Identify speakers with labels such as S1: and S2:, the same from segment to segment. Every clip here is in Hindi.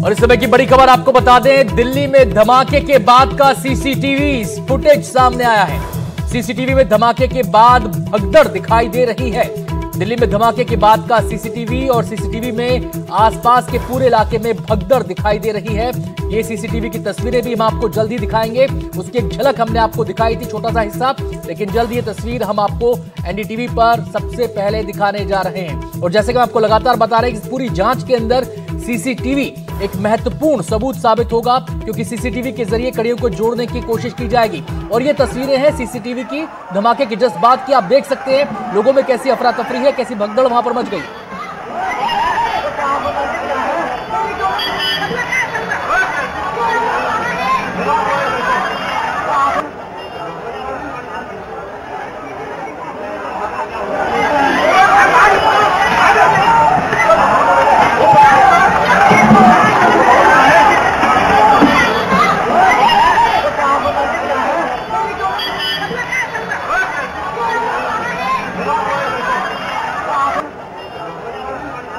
S1: और इस समय की बड़ी खबर आपको बता दें, दिल्ली में धमाके के बाद का सीसीटीवी फुटेज सामने आया है। सीसीटीवी में धमाके के बाद भगदड़ दिखाई दे रही है। दिल्ली में धमाके के बाद का सीसीटीवी और सीसीटीवी में आसपास के पूरे इलाके में भगदड़ दिखाई दे रही है। ये सीसीटीवी की तस्वीरें भी हम आपको जल्द ही दिखाएंगे। उसकी एक झलक हमने आपको दिखाई थी, छोटा सा हिस्सा, लेकिन जल्द ये तस्वीर हम आपको एनडीटीवी पर सबसे पहले दिखाने जा रहे हैं। और जैसे कि हम आपको लगातार बता रहे हैं कि इस पूरी जांच के अंदर सीसीटीवी एक महत्वपूर्ण सबूत साबित होगा, क्योंकि सीसीटीवी के जरिए कड़ियों को जोड़ने की कोशिश की जाएगी। और ये तस्वीरें हैं सीसीटीवी की धमाके के जस्ट बाद की। आप देख सकते हैं लोगों में कैसी अफरा तफरी है, कैसी भगदड़ वहां पर मच गई।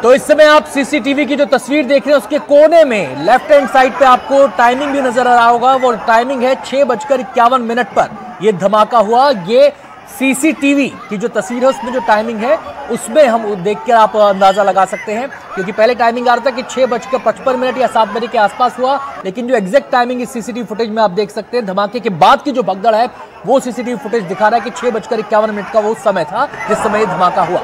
S1: तो इस समय आप सीसीटीवी की जो तस्वीर देख रहे हैं उसके कोने में लेफ्ट हैंड साइड पे आपको टाइमिंग भी नजर आ रहा होगा। वो टाइमिंग है 6:51 पर यह धमाका हुआ। ये सीसीटीवी की जो तस्वीर है उसमें जो टाइमिंग है उसमें हम देखकर आप अंदाजा लगा सकते हैं, क्योंकि पहले टाइमिंग आ रहा था कि 6:55 या 7 बजे के आसपास हुआ, लेकिन जो एग्जैक्ट टाइमिंग इस सीसीटीवी फुटेज में आप देख सकते हैं धमाके के बाद की जो भगदड़ है वो सीसीटीवी फुटेज दिखा रहा है कि 6:51 का वो समय था जिस समय यह धमाका हुआ।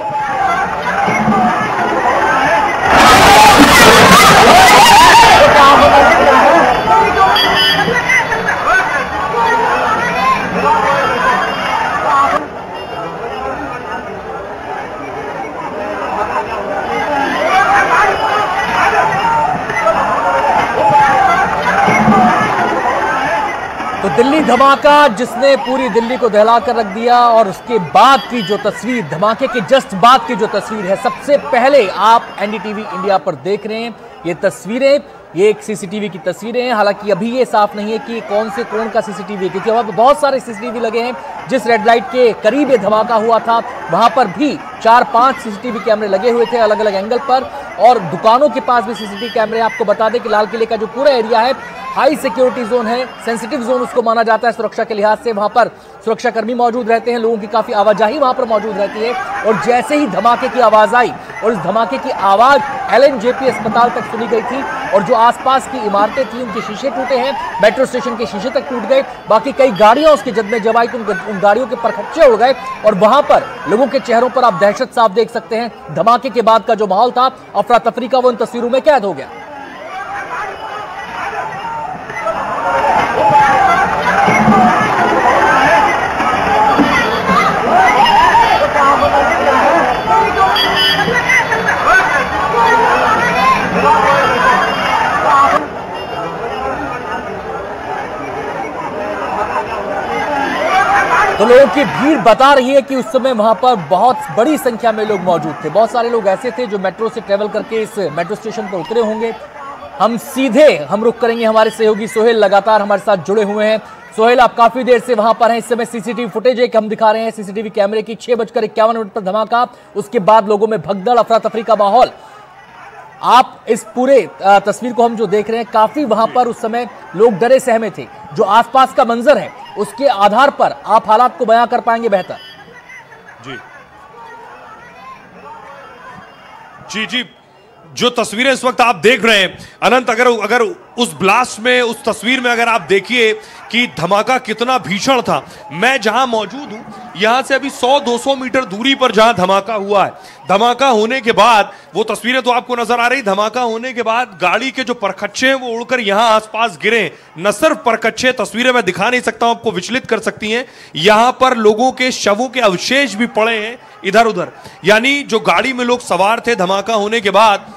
S1: तो दिल्ली धमाका जिसने पूरी दिल्ली को दहला कर रख दिया, और उसके बाद की जो तस्वीर, धमाके के जस्ट बाद की जो तस्वीर है, सबसे पहले आप एनडीटीवी इंडिया पर देख रहे हैं। ये तस्वीरें, ये एक सीसीटीवी की तस्वीरें हैं। हालांकि अभी ये साफ नहीं है कि कौन से कोण का सीसीटीवी है, क्योंकि वहां पर बहुत सारे सीसीटीवी लगे हैं। जिस रेड लाइट के करीब ये धमाका हुआ था वहां पर भी 4-5 सीसीटीवी कैमरे लगे हुए थे अलग अलग एंगल पर, और दुकानों के पास भी सीसीटीवी कैमरे। आपको बता दें कि लाल किले का जो पूरा एरिया है हाई सिक्योरिटी जोन है, सेंसिटिव जोन उसको माना जाता है सुरक्षा के लिहाज से। वहां पर सुरक्षाकर्मी मौजूद रहते हैं, लोगों की काफी आवाजाही वहां पर मौजूद रहती है। और जैसे ही धमाके की आवाज आई और इस धमाके की आवाज LNJP अस्पताल तक सुनी गई थी, और जो आसपास की इमारतें थी उनके शीशे टूटे हैं, मेट्रो स्टेशन के शीशे तक टूट गए, बाकी कई गाड़ियां उसकी जद में जब आई तो उन गाड़ियों के परखच्चे उड़ गए। और वहां पर लोगों के चेहरों पर आप दहशत साफ देख सकते हैं। धमाके के बाद का जो माहौल था अफरा तफरी का, वो इन तस्वीरों में कैद हो गया। तो लोगों की भीड़ बता रही है कि उस समय वहां पर बहुत बड़ी संख्या में लोग मौजूद थे। बहुत सारे लोग ऐसे थे जो मेट्रो से ट्रेवल करके इस मेट्रो स्टेशन पर उतरे होंगे। हम रुक करेंगे, हमारे सहयोगी सोहेल लगातार हमारे साथ जुड़े हुए हैं। सोहेल, आप काफी देर से वहां पर हैं। इस समय सीसीटीवी फुटेज एक हम दिखा रहे हैं सीसीटीवी कैमरे की, 6:51 पर धमाका, उसके बाद लोगों में भगदड़ अफरा तफरी का माहौल। आप इस पूरे तस्वीर को हम जो देख रहे हैं, काफी वहां पर उस समय लोग डरे सहमे थे। जो आसपास का मंजर है उसके आधार पर आप हालात को बयां कर पाएंगे बेहतर?
S2: जी, जो तस्वीरें इस वक्त आप देख रहे हैं अनंत, अगर उस ब्लास्ट में, उस तस्वीर में अगर आप देखिए कि धमाका कितना भीषण था। मैं जहां मौजूद हूं यहां से अभी 100-200 मीटर दूरी पर जहां धमाका हुआ है, धमाका होने के बाद वो तस्वीरें तो आपको नजर आ रही, धमाका होने के बाद गाड़ी के जो परखच्चे हैं वो उड़कर यहां आसपास गिरे। न सिर्फ परखच्चे, तस्वीरें मैं दिखा नहीं सकता हूं, आपको विचलित कर सकती हैं। यहां पर लोगों के शवों के अवशेष भी पड़े हैं इधर उधर, यानी जो गाड़ी में लोग सवार थे धमाका होने के बाद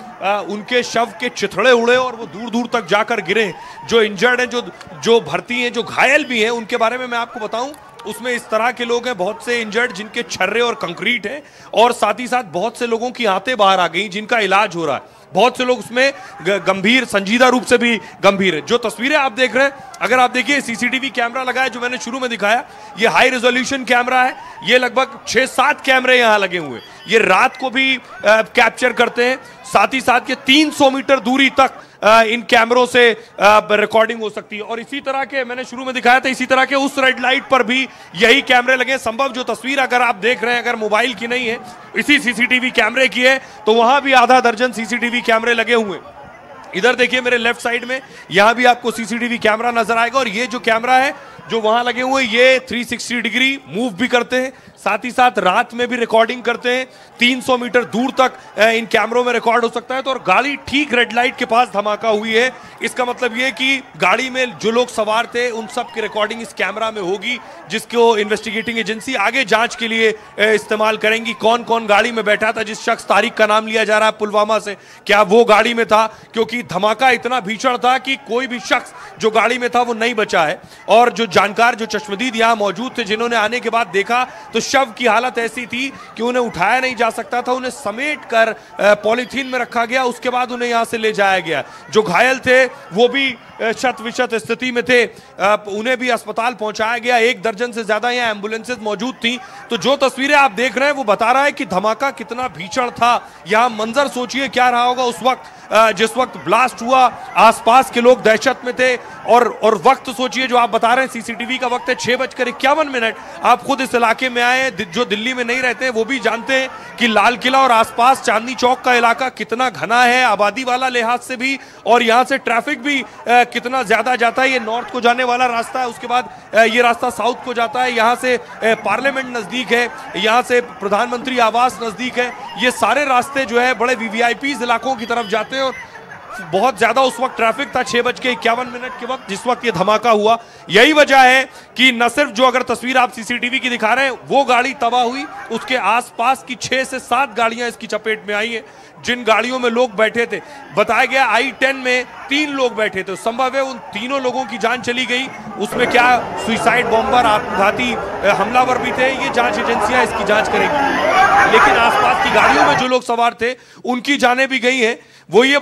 S2: उनके शव के चिथड़े उड़े और वो दूर दूर तक जाकर गिरे। जो इंजर्ड हैं, जो भर्ती हैं, जो घायल भी हैं, उनके बारे में मैं आपको बताऊं, उसमें इस तरह के लोग हैं, बहुत से इंजर्ड जिनके छर्रे और कंक्रीट हैं, और साथ ही साथ बहुत से लोगों की आंतें बाहर आ गई जिनका इलाज हो रहा है। बहुत से लोग उसमें गंभीर, संजीदा रूप से भी गंभीर है। जो तस्वीरें आप देख रहे हैं, अगर आप देखिए सीसीटीवी कैमरा लगा है जो मैंने शुरू में दिखाया, ये हाई रेजोल्यूशन कैमरा है। ये लगभग 6-7 कैमरे यहां लगे हुए, ये रात को भी कैप्चर करते हैं, साथ ही साथ ये 300 मीटर दूरी तक इन कैमरों से रिकॉर्डिंग हो सकती है। और इसी तरह के मैंने शुरू में दिखाया था, इसी तरह के उस रेड लाइट पर भी यही कैमरे लगे। संभव जो तस्वीर अगर आप देख रहे हैं, अगर मोबाइल की नहीं है, इसी सीसीटीवी कैमरे की है, तो वहां भी आधा दर्जन सीसीटीवी कैमरे लगे हुए। इधर देखिए मेरे लेफ्ट साइड में, यहां भी आपको सीसीटीवी कैमरा नजर आएगा। और ये जो कैमरा है जो वहां लगे हुए, ये 360 डिग्री मूव भी करते हैं, साथ ही साथ रात में भी रिकॉर्डिंग करते हैं। 300 मीटर दूर तक इन कैमरों में रिकॉर्ड हो सकता है। तो और गाड़ी ठीक रेड लाइट के पास धमाका हुई है, इसका मतलब ये कि गाड़ी में जो लोग सवार थे उन सब की रिकॉर्डिंग इस कैमरा में होगी, जिसको इन्वेस्टिगेटिंग एजेंसी आगे जांच के लिए इस्तेमाल करेंगी। कौन कौन गाड़ी में बैठा था, जिस शख्स तारिक का नाम लिया जा रहा है पुलवामा से, क्या वो गाड़ी में था? क्योंकि धमाका इतना भीषण था कि कोई भी शख्स जो गाड़ी में था वो नहीं बचा है। और जो जानकार, जो चश्मदीद यहां मौजूद थे, जिन्होंने आने के बाद देखा तो शव की हालत ऐसी थी कि उन्हें उठाया नहीं जा सकता था, उन्हें समेट कर पॉलीथीन में रखा गया, उसके बाद उन्हें यहां से ले जाया गया। जो घायल थे वो भी शत विशत स्थिति में थे, उन्हें भी अस्पताल पहुंचाया गया। 1 दर्जन से ज्यादा यहाँ एम्बुलेंसेज मौजूद थी। तो जो तस्वीरें आप देख रहे हैं वो बता रहा है कि धमाका कितना भीषण था। यहाँ मंजर सोचिए क्या रहा होगा उस वक्त, जिस वक्त ब्लास्ट हुआ, आसपास के लोग दहशत में थे। और वक्त सोचिए जो आप बता रहे हैं, सीसीटीवी का वक्त है 6:51। आप खुद इस इलाके में आए, जो दिल्ली में नहीं रहते वो भी जानते हैं कि लाल किला और आसपास चांदनी चौक का इलाका कितना घना है, आबादी वाला लिहाज से भी, और यहाँ से ट्रैफिक भी कितना ज्यादा जाता है। ये नॉर्थ को जाने वाला रास्ता है, उसके बाद ये रास्ता साउथ को जाता है। यहाँ से पार्लियामेंट नजदीक है, यहाँ से प्रधानमंत्री आवास नजदीक है। ये सारे रास्ते जो है बड़े वीवीआईपी इलाकों की तरफ जाते हैं। और बहुत ज्यादा उस वक्त ट्रैफिक था 6:51 के वक्त, जिस वक्त ये धमाका हुआ। यही वजह है कि न सिर्फ जो अगर तस्वीर आप सीसीटीवी की दिखा रहे हैं वो गाड़ी तबाह हुई, उसके आसपास की 6 से 7 गाड़ियां इसकी चपेट में आई हैं। जिन गाड़ियों में लोग बैठे थे, बताया गया I-10 में 3 लोग बैठे थे, संभव है उन तीनों लोगों की जान चली गई। उसमें क्या सुसाइड बॉम्बर, आत्मघाती हमलावर भी थे, ये जांच एजेंसियां इसकी जांच करेंगी। लेकिन आसपास की गाड़ियों में जो लोग सवार थे उनकी जानें भी गई हैं। वो ये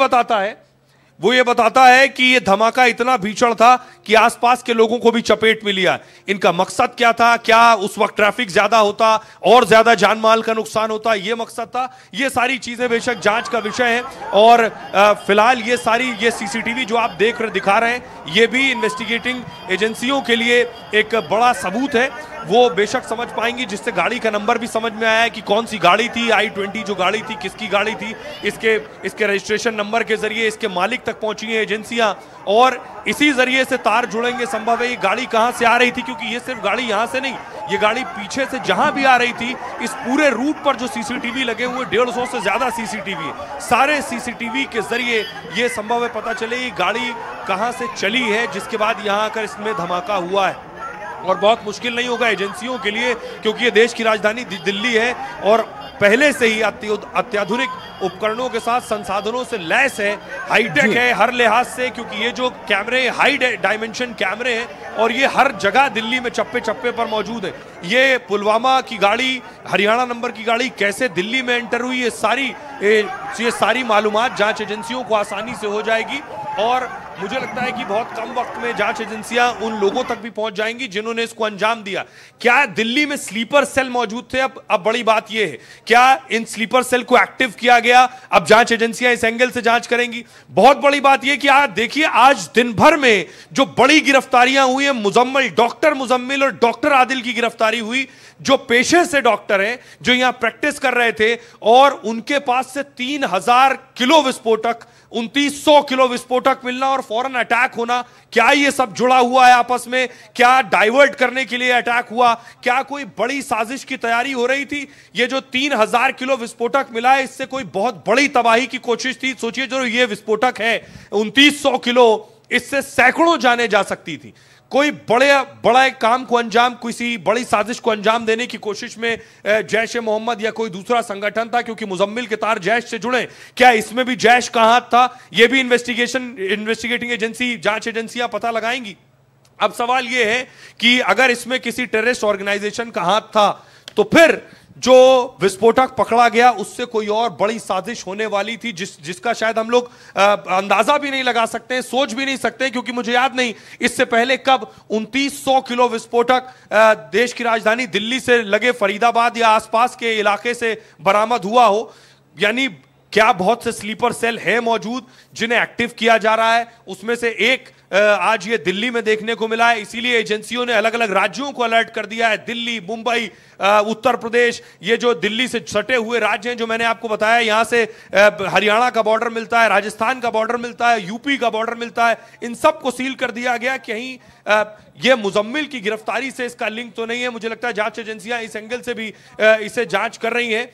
S2: बताता है कि ये धमाका इतना भीषण था कि आसपास के लोगों को भी चपेट में लिया। इनका मकसद क्या था? क्या उस वक्त ट्रैफिक ज्यादा होता और ज्यादा जान माल का नुकसान होता, ये मकसद था? ये सारी चीजें बेशक जांच का विषय है। और फिलहाल ये सीसीटीवी जो आप दिखा रहे हैं, ये भी इन्वेस्टिगेटिंग एजेंसियों के लिए एक बड़ा सबूत है। वो बेशक समझ पाएंगी, जिससे गाड़ी का नंबर भी समझ में आया है कि कौन सी गाड़ी थी। I-20 जो गाड़ी थी किसकी गाड़ी थी, इसके रजिस्ट्रेशन नंबर के जरिए इसके मालिक तक पहुंची है एजेंसियां, और इसी जरिए से तार जुड़ेंगे। संभव है ये गाड़ी कहां से आ रही थी, क्योंकि ये सिर्फ गाड़ी यहां से नहीं, ये गाड़ी पीछे से जहां भी आ रही थी, इस पूरे रूट पर जो सीसीटीवी लगे हुए 150 से ज्यादा सीसीटीवी है, सारे सीसीटीवी के जरिए ये संभव है पता चले ये गाड़ी कहां से चली है, जिसके बाद यहां आकर इसमें धमाका हुआ है। और बहुत मुश्किल नहीं होगा एजेंसियों के लिए, क्योंकि ये देश की राजधानी दिल्ली है और पहले से ही अत्याधुनिक उपकरणों के साथ संसाधनों से लैस है, हाईटेक है हर लिहाज से। क्योंकि ये जो कैमरे हाई डायमेंशन कैमरे हैं और ये हर जगह दिल्ली में चप्पे चप्पे पर मौजूद है। ये पुलवामा की गाड़ी, हरियाणा नंबर की गाड़ी कैसे दिल्ली में एंटर हुई, ये सारी मालूमात जांच एजेंसियों को आसानी से हो जाएगी। और मुझे लगता है कि बहुत कम वक्त में जांच एजेंसियां उन लोगों तक भी पहुंच जाएंगी जिन्होंने इसको अंजाम दिया। क्या दिल्ली में स्लीपर सेल मौजूद थे? अब बड़ी बात यह है, क्या इन स्लीपर सेल को एक्टिव किया गया? अब जांच एजेंसियां इस एंगल से जांच करेंगी। बहुत बड़ी बात यह कि आज देखिए, आज दिन भर में जो बड़ी गिरफ्तारियां हुई है, डॉक्टर मुजम्मिल और डॉक्टर आदिल की गिरफ्तारी हुई, जो पेशे से डॉक्टर हैं, जो यहां प्रैक्टिस कर रहे थे, और उनके पास से 3000 किलो विस्फोटक, 2900 किलो विस्फोटक मिलना और फौरन अटैक होना। क्या ये सब जुड़ा हुआ है आपस में? क्या डाइवर्ट करने के लिए अटैक हुआ? क्या कोई बड़ी साजिश की तैयारी हो रही थी? ये जो 3000 किलो विस्फोटक मिला है, इससे कोई बहुत बड़ी तबाही की कोशिश थी। सोचिए, जो ये विस्फोटक है 2900 किलो, इससे सैकड़ों जाने जा सकती थी। कोई बड़ा काम को अंजाम, किसी बड़ी साजिश को अंजाम देने की कोशिश में जैश ए मोहम्मद या कोई दूसरा संगठन था, क्योंकि मुजम्मिल के तार जैश से जुड़े। क्या इसमें भी जैश का हाथ था? यह भी इन्वेस्टिगेटिंग एजेंसी, जांच एजेंसियां पता लगाएंगी। अब सवाल यह है कि अगर इसमें किसी टेररिस्ट ऑर्गेनाइजेशन का हाथ था, तो फिर जो विस्फोटक पकड़ा गया उससे कोई और बड़ी साजिश होने वाली थी, जिसका शायद हम लोग अंदाजा भी नहीं लगा सकते, सोच भी नहीं सकते। क्योंकि मुझे याद नहीं इससे पहले कब 2900 किलो विस्फोटक देश की राजधानी दिल्ली से लगे फरीदाबाद या आसपास के इलाके से बरामद हुआ हो। यानी क्या बहुत से स्लीपर सेल हैं मौजूद जिन्हें एक्टिव किया जा रहा है? उसमें से एक आज ये दिल्ली में देखने को मिला है, इसीलिए एजेंसियों ने अलग अलग राज्यों को अलर्ट कर दिया है। दिल्ली, मुंबई, उत्तर प्रदेश, ये जो दिल्ली से सटे हुए राज्य हैं जो मैंने आपको बताया, यहां से हरियाणा का बॉर्डर मिलता है, राजस्थान का बॉर्डर मिलता है, यूपी का बॉर्डर मिलता है, इन सब को सील कर दिया गया। कहीं ये मुजम्मिल की गिरफ्तारी से इसका लिंक तो नहीं है? मुझे लगता है जांच एजेंसियां इस एंगल से भी इसे जांच कर रही हैं।